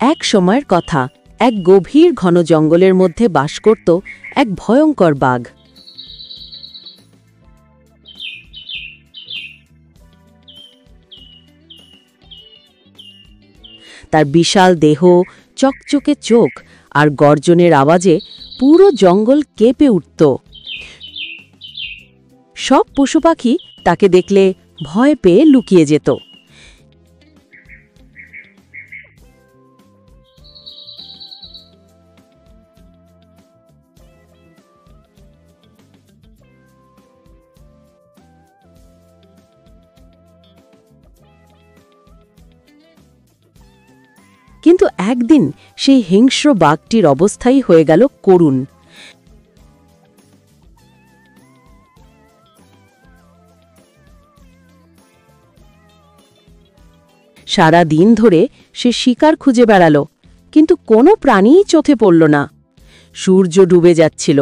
এক সময়ের কথা, এক গভীর ঘন জঙ্গলের মধ্যে বাস করত এক ভয়ঙ্কর বাঘ। তার বিশাল দেহ, চকচকে চোখ আর গর্জনের আওয়াজে পুরো জঙ্গল কেঁপে উঠত। সব পশু পাখি তাকে দেখলে ভয় পেয়ে লুকিয়ে যেত। কিন্তু একদিন সেই হিংস্র বাঘটির অবস্থাই হয়ে গেল করুণ। সারা দিন ধরে সে শিকার খুঁজে বেড়াল, কিন্তু কোনো প্রাণীই চোখে পড়ল না। সূর্য ডুবে যাচ্ছিল,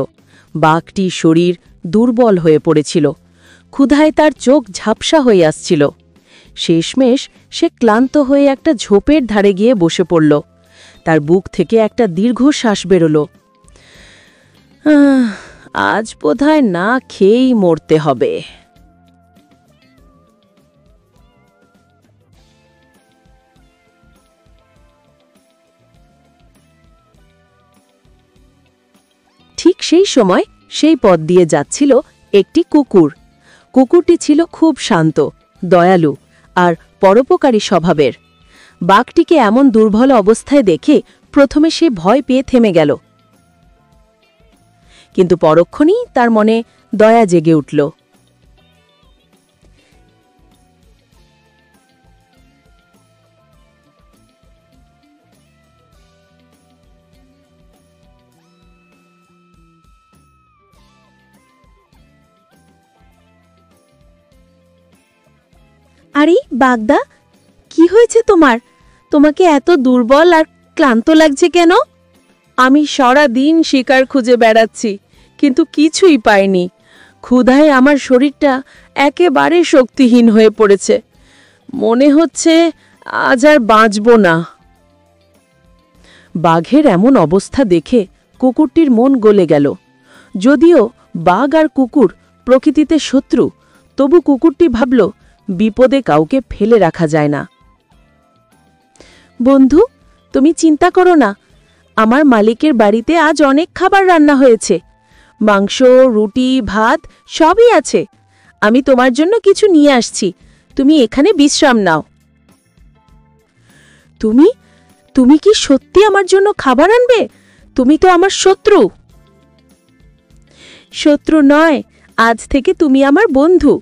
বাঘটির শরীর দুর্বল হয়ে পড়েছিল, ক্ষুধায় তার চোখ ঝাপসা হয়ে আসছিল। শেষমেশ সে ক্লান্ত হয়ে একটা ঝোপের ধারে গিয়ে বসে পড়ল। তার বুক থেকে একটা দীর্ঘশ্বাস বেরোল। আজ বোধহয় না খেয়েই মরতে হবে। ঠিক সেই সময় সেই পথ দিয়ে যাচ্ছিল একটি কুকুর। কুকুরটি ছিল খুব শান্ত, দয়ালু আর পরোপকারী স্বভাবের। বাঘটিকে এমন দুর্বল অবস্থায় দেখে প্রথমে সে ভয় পেয়ে থেমে গেল, কিন্তু পরক্ষণেই তার মনে দয়া জেগে উঠল। আরে বাগদা, কি হয়েছে তোমার? তোমাকে এত দুর্বল আর ক্লান্ত লাগছে কেন? আমি সারা দিন শিকার খুঁজে বেড়াচ্ছি, কিন্তু কিছুই পাইনি। ক্ষুধায় আমার শরীরটা একেবারে শক্তিহীন হয়ে পড়েছে। মনে হচ্ছে আজ আর বাঁচব না। বাঘের এমন অবস্থা দেখে কুকুরটির মন গলে গেল। যদিও বাঘ আর কুকুর প্রকৃতিতে শত্রু, তবু কুকুরটি ভাবল বিপদে কাউকে ফেলে রাখা যায় না। বন্ধু, তুমি চিন্তা করো না, আমার মালিকের বাড়িতে আজ অনেক খাবার রান্না হয়েছে। মাংস, রুটি, ভাত সবই আছে। আমি তোমার জন্য কিছু নিয়ে আসছি, তুমি এখানে বিশ্রাম নাও। তুমি তুমি কি সত্যি আমার জন্য খাবার আনবে? তুমি তো আমার শত্রু। শত্রু নয়, আজ থেকে তুমি আমার বন্ধু।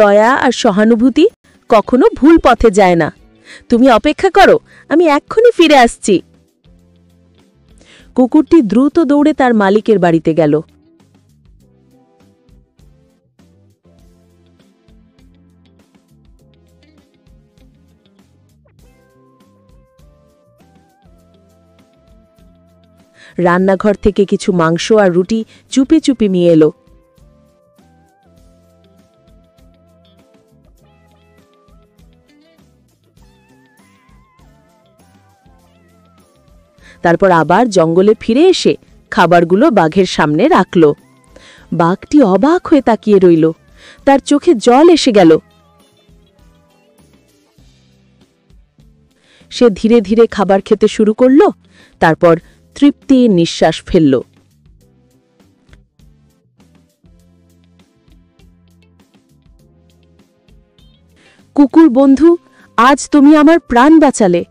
দয়া আর সহানুভূতি কখনো ভুল পথে যায় না। তুমি অপেক্ষা করো, আমি এক্ষুনি ফিরে আসছি। কুকুরটি দ্রুত দৌড়ে তার মালিকের বাড়িতে গেল। রান্নাঘর থেকে কিছু মাংস আর রুটি চুপি চুপি নিয়ে এলো। তারপর আবার জঙ্গলে ফিরে এসে খাবারগুলো বাঘের সামনে রাখল। বাঘটি অবাক হয়ে তাকিয়ে রইল, তার চোখে জল এসে গেল। সে ধীরে ধীরে খাবার খেতে শুরু করল, তারপর তৃপ্তির নিঃশ্বাস ফেলল। কুকুর বন্ধু, আজ তুমি আমার প্রাণ বাঁচালে।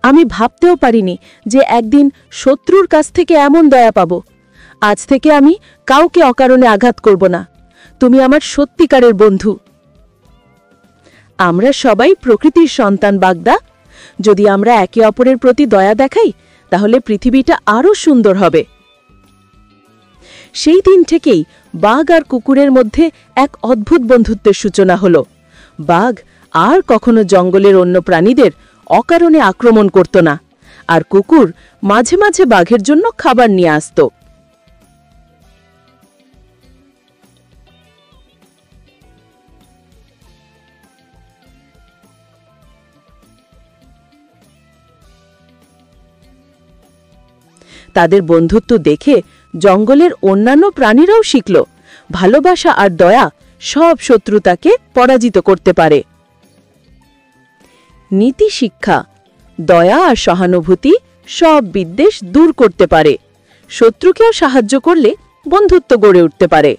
আমি ভাবতেও পারিনি যে একদিন শত্রুর কাছ থেকে এমন দয়া পাব। আজ থেকে আমি কাউকে অকারণে আঘাত করব না। তুমি আমার সত্যিকারের বন্ধু। আমরা সবাই প্রকৃতির সন্তান বাগদা। যদি আমরা একে অপরের প্রতি দয়া দেখাই, তাহলে পৃথিবীটা আরও সুন্দর হবে। সেই দিন থেকেই বাঘ আর কুকুরের মধ্যে এক অদ্ভুত বন্ধুত্বের সূচনা হল। বাঘ আর কখনো জঙ্গলের অন্য প্রাণীদের অকারণে আক্রমণ করত না, আর কুকুর মাঝে মাঝে বাঘের জন্য খাবার নিয়ে আসত। তাদের বন্ধুত্ব দেখে জঙ্গলের অন্যান্য প্রাণীরাও শিখল ভালোবাসা আর দয়া সব শত্রুতাকে পরাজিত করতে পারে। নীতি শিক্ষা: দয়া আর সহানুভূতি সব বিদ্বেষ দূর করতে পারে। শত্রুকেও সাহায্য করলে বন্ধুত্ব গড়ে উঠতে পারে।